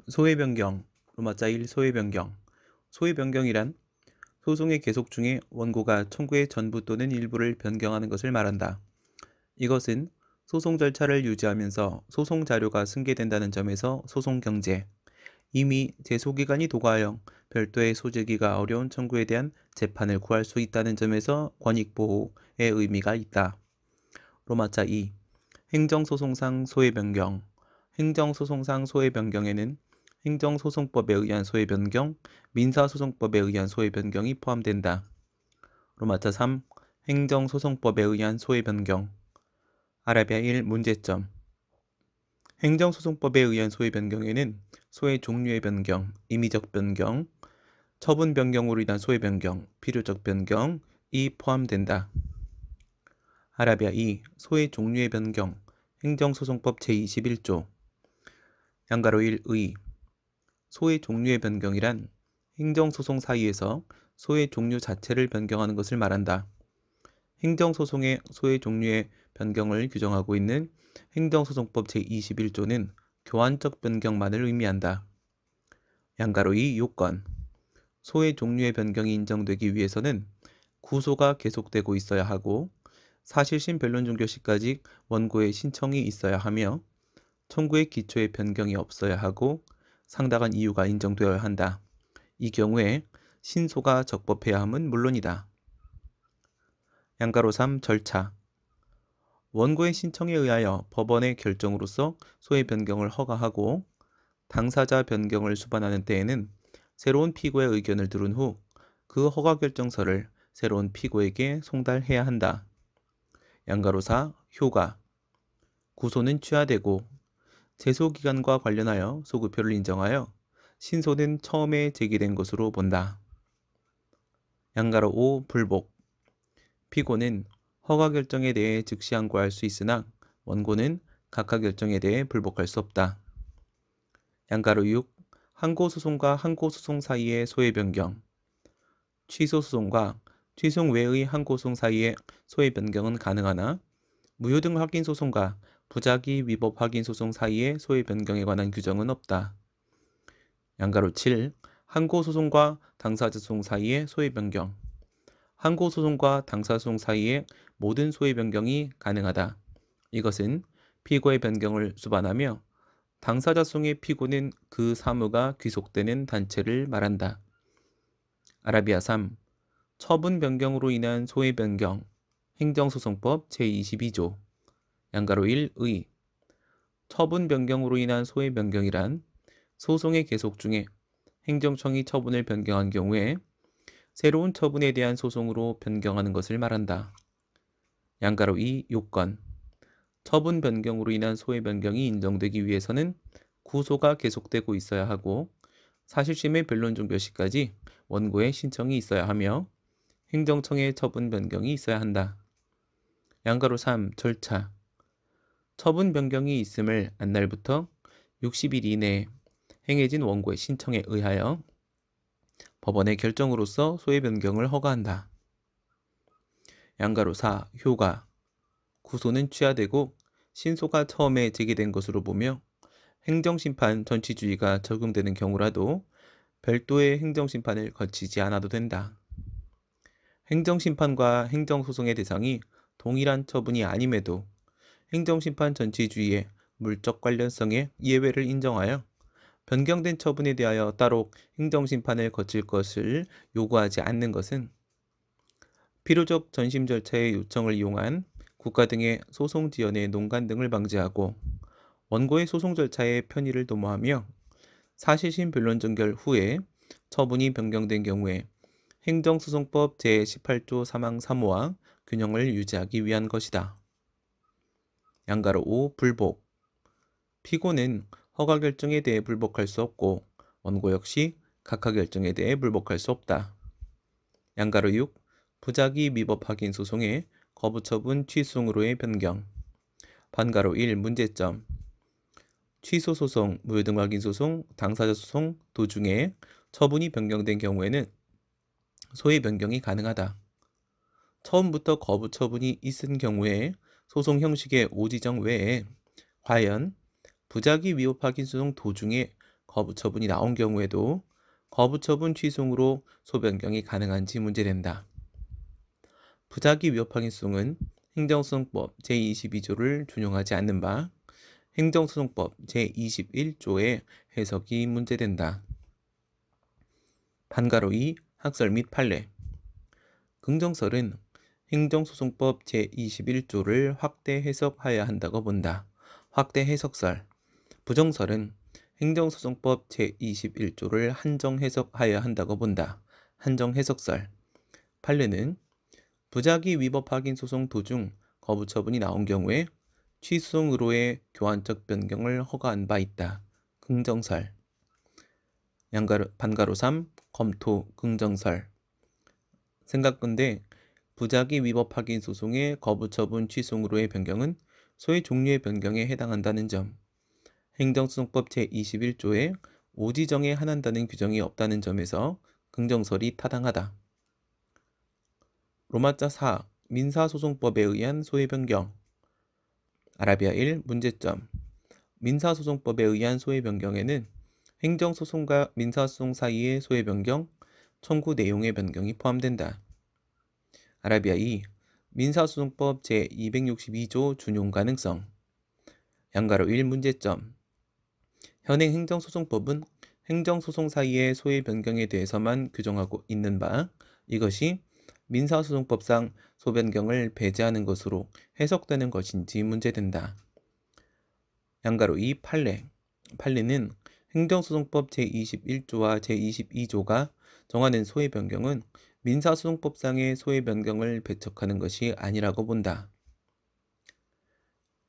소외 변경, 로마자 1 소외 변경. 소외 변경이란 소송의 계속 중에 원고가 청구의 전부 또는 일부를 변경하는 것을 말한다. 이것은 소송 절차를 유지하면서 소송 자료가 승계된다는 점에서 소송 경제, 이미 제소기간이 도과하여 별도의 소재기가 어려운 청구에 대한 재판을 구할 수 있다는 점에서 권익보호의 의미가 있다. 로마자 2 행정소송상 소외 변경. 행정소송상 소외 변경에는 행정소송법에 의한 소외 변경, 민사소송법에 의한 소외 변경이 포함된다. 로마자 3 행정소송법에 의한 소외 변경. 아라비아 1 문제점. 행정소송법에 의한 소외 변경에는 소외 종류의 변경, 임의적 변경, 처분 변경으로 인한 소외 변경, 필요적 변경이 포함된다. 아라비아 2 소외 종류의 변경. 행정소송법 제21조. 양가로 1 의. 소외 종류의 변경이란 행정소송 사이에서 소외 종류 자체를 변경하는 것을 말한다. 행정소송의 소외 종류의 변경을 규정하고 있는 행정소송법 제21조는 교환적 변경만을 의미한다. 양가로 2 요건. 소외 종류의 변경이 인정되기 위해서는 구소가 계속되고 있어야 하고 사실심 변론 종결 시까지 원고의 신청이 있어야 하며 청구의 기초에 변경이 없어야 하고 상당한 이유가 인정되어야 한다. 이 경우에 신소가 적법해야 함은 물론이다. 양가로 3 절차. 원고의 신청에 의하여 법원의 결정으로서 소외 변경을 허가하고 당사자 변경을 수반하는 때에는 새로운 피고의 의견을 들은 후 그 허가 결정서를 새로운 피고에게 송달해야 한다. 양가로 4 효가. 구소는 취하되고 제소기간과 관련하여 소급표를 인정하여 신소는 처음에 제기된 것으로 본다. 양가로 5 불복. 피고는 허가 결정에 대해 즉시 항고할 수 있으나 원고는 각하 결정에 대해 불복할 수 없다. 양가로 6 항고소송과 항고소송 사이의 소외 변경. 취소소송과 취소 외의 항고소송 사이의 소외 변경은 가능하나 무효등 확인소송과 부작위 위법 확인소송 사이의 소외 변경에 관한 규정은 없다. 양가로 7 항고소송과 당사자소송 사이의 소외 변경. 항고소송과 당사소송 사이의 모든 소외 변경이 가능하다. 이것은 피고의 변경을 수반하며 당사자소송의 피고는 그 사무가 귀속되는 단체를 말한다. 아라비아 3 처분 변경으로 인한 소외 변경. 행정소송법 제22조. 양가로 1 의. 처분 변경으로 인한 소외 변경이란 소송의 계속 중에 행정청이 처분을 변경한 경우에 새로운 처분에 대한 소송으로 변경하는 것을 말한다. 양가로 2 요건. 처분 변경으로 인한 소외 변경이 인정되기 위해서는 구소가 계속되고 있어야 하고 사실심의 변론 종결 시까지 원고의 신청이 있어야 하며 행정청의 처분 변경이 있어야 한다. 양가로 3 절차. 처분 변경이 있음을 안 날부터 60일 이내에 행해진 원고의 신청에 의하여 법원의 결정으로서 소외 변경을 허가한다. 양가로 4 효가. 구소는 취하되고 신소가 처음에 제기된 것으로 보며 행정심판 전치주의가 적용되는 경우라도 별도의 행정심판을 거치지 않아도 된다. 행정심판과 행정소송의 대상이 동일한 처분이 아님에도 행정심판 전치주의의 물적 관련성에 예외를 인정하여 변경된 처분에 대하여 따로 행정심판을 거칠 것을 요구하지 않는 것은 필요적 전심 절차의 요청을 이용한 국가 등의 소송 지연의 농간 등을 방지하고 원고의 소송 절차의 편의를 도모하며 사실심 변론 종결 후에 처분이 변경된 경우에 행정소송법 제18조 사망 3호와 균형을 유지하기 위한 것이다. 양가로 5 불복. 피고는 허가 결정에 대해 불복할 수 없고 원고 역시 각하 결정에 대해 불복할 수 없다. 양가로 6 부작위 위법 확인 소송의 거부 처분 취소송으로의 변경. 반가로 1 문제점. 취소 소송, 무효등 확인 소송, 당사자 소송 도중에 처분이 변경된 경우에는 소외 변경이 가능하다. 처음부터 거부 처분이 있은 경우에 소송 형식의 오지정 외에 과연 부작위 위법 확인 소송 도중에 거부 처분이 나온 경우에도 거부 처분 취소로 소변경이 가능한지 문제된다. 부작위 위법 확인 소송은 행정소송법 제22조를 준용하지 않는 바 행정소송법 제21조의 해석이 문제된다. 반가로 2. 학설 및 판례. 긍정설은 행정소송법 제21조를 확대 해석하여야 한다고 본다. 확대 해석설. 부정설은 행정소송법 제21조를 한정 해석하여야 한다고 본다. 한정 해석설. 판례는 부작위 위법 확인 소송 도중 거부 처분이 나온 경우에 취소송으로의 교환적 변경을 허가한 바 있다. 긍정설. 반가로 3. 검토 긍정설. 생각건대 부작위 위법 확인 소송의 거부 처분 취소송으로의 변경은 소의 종류의 변경에 해당한다는 점. 행정소송법 제21조에 오지정에 한한다는 규정이 없다는 점에서 긍정설이 타당하다. 로마자 4. 민사소송법에 의한 소의 변경. 아라비아 1. 문제점. 민사소송법에 의한 소의 변경에는 행정소송과 민사소송 사이의 소의 변경, 청구 내용의 변경이 포함된다. 아라비아 2. 민사소송법 제262조 준용 가능성. 양가로 1. 문제점. 현행 행정소송법은 행정소송 사이의 소의 변경에 대해서만 규정하고 있는 바 이것이 민사소송법상 소변경을 배제하는 것으로 해석되는 것인지 문제된다. 양가로 2. 판례. 판례는 행정소송법 제21조와 제22조가 정하는 소의 변경은 민사소송법상의 소의 변경을 배척하는 것이 아니라고 본다.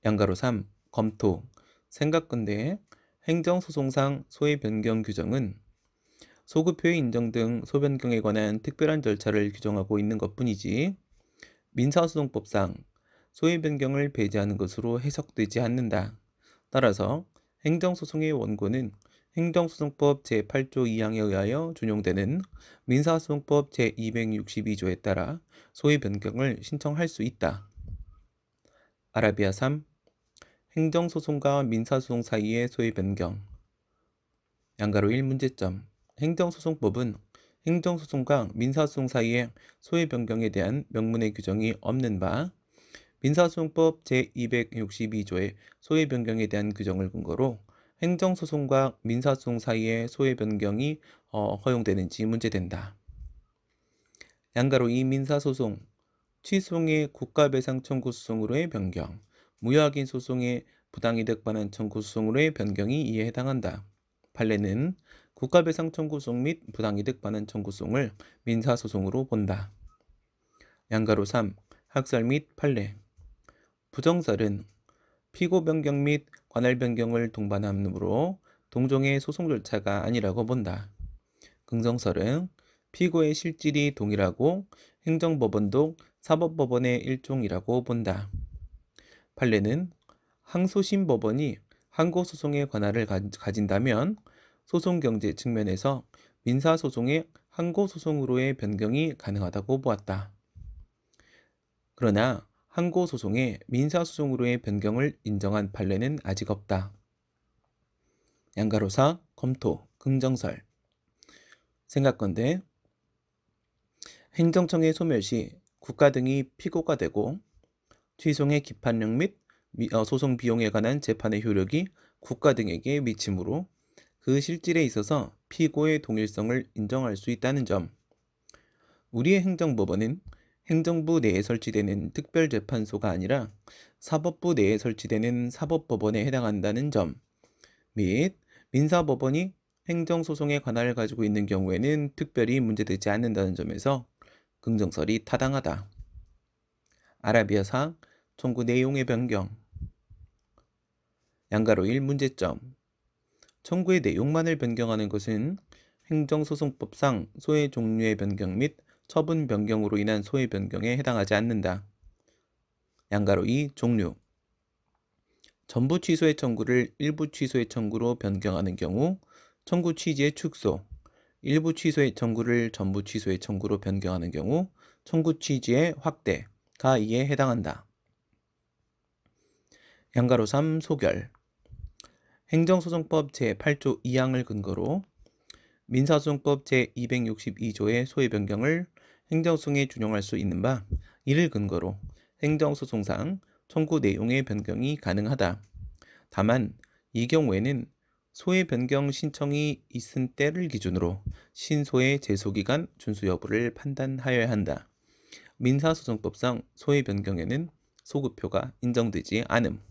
양가로 3. 검토. 생각건대 행정소송상 소의 변경 규정은 소급표의 인정 등 소변경에 관한 특별한 절차를 규정하고 있는 것뿐이지 민사소송법상 소의 변경을 배제하는 것으로 해석되지 않는다. 따라서 행정소송의 원고는 행정소송법 제8조 2항에 의하여 준용되는 민사소송법 제262조에 따라 소의 변경을 신청할 수 있다. 아라비아 3. 행정소송과 민사소송 사이의 소의 변경. 양가로 1. 문제점. 행정소송법은 행정소송과 민사소송 사이의 소의 변경에 대한 명문의 규정이 없는 바 민사소송법 제262조의 소의 변경에 대한 규정을 근거로 행정소송과 민사소송 사이의 소의 변경이 허용되는지 문제된다. 양가로 2. 민사소송. 취소송의 국가배상 청구 소송으로의 변경, 무효확인 소송의 부당이득 반환 청구 소송으로의 변경이 이에 해당한다. 판례는 국가배상 청구소송 및 부당이득 반환 청구소송을 민사소송으로 본다. 양가로 3. 학설 및 판례. 부정설은 피고 변경 및 관할 변경을 동반함으로 동종의 소송 절차가 아니라고 본다. 긍정설은 피고의 실질이 동일하고 행정법원도 사법법원의 일종이라고 본다. 판례는 항소심 법원이 항고소송의 관할을 가진다면 소송경제 측면에서 민사소송의 항고소송으로의 변경이 가능하다고 보았다. 그러나 항고소송의 민사소송으로의 변경을 인정한 판례는 아직 없다. 양가로 4. 검토 긍정설. 생각건대 행정청의 소멸 시 국가 등이 피고가 되고 취소의 기판령 및 소송 비용에 관한 재판의 효력이 국가 등에게 미치므로 그 실질에 있어서 피고의 동일성을 인정할 수 있다는 점. 우리의 행정법원은 행정부 내에 설치되는 특별재판소가 아니라 사법부 내에 설치되는 사법법원에 해당한다는 점 및 민사법원이 행정소송의 관할을 가지고 있는 경우에는 특별히 문제되지 않는다는 점에서 긍정설이 타당하다. 아라비아 4. 청구 내용의 변경. 양가로 1. 문제점. 청구의 내용만을 변경하는 것은 행정소송법상 소의 종류의 변경 및 처분 변경으로 인한 소의 변경에 해당하지 않는다. 양가로 2. 종류. 전부 취소의 청구를 일부 취소의 청구로 변경하는 경우 청구 취지의 축소, 일부 취소의 청구를 전부 취소의 청구로 변경하는 경우 청구 취지의 확대가 이에 해당한다. 양가로 3. 소결. 행정소송법 제8조 2항을 근거로 민사소송법 제262조의 소외 변경을 행정소송에 준용할 수 있는 바, 이를 근거로 행정소송상 청구 내용의 변경이 가능하다. 다만 이 경우에는 소외 변경 신청이 있은 때를 기준으로 신소의 제소기간 준수 여부를 판단하여야 한다. 민사소송법상 소외 변경에는 소급표가 인정되지 않음.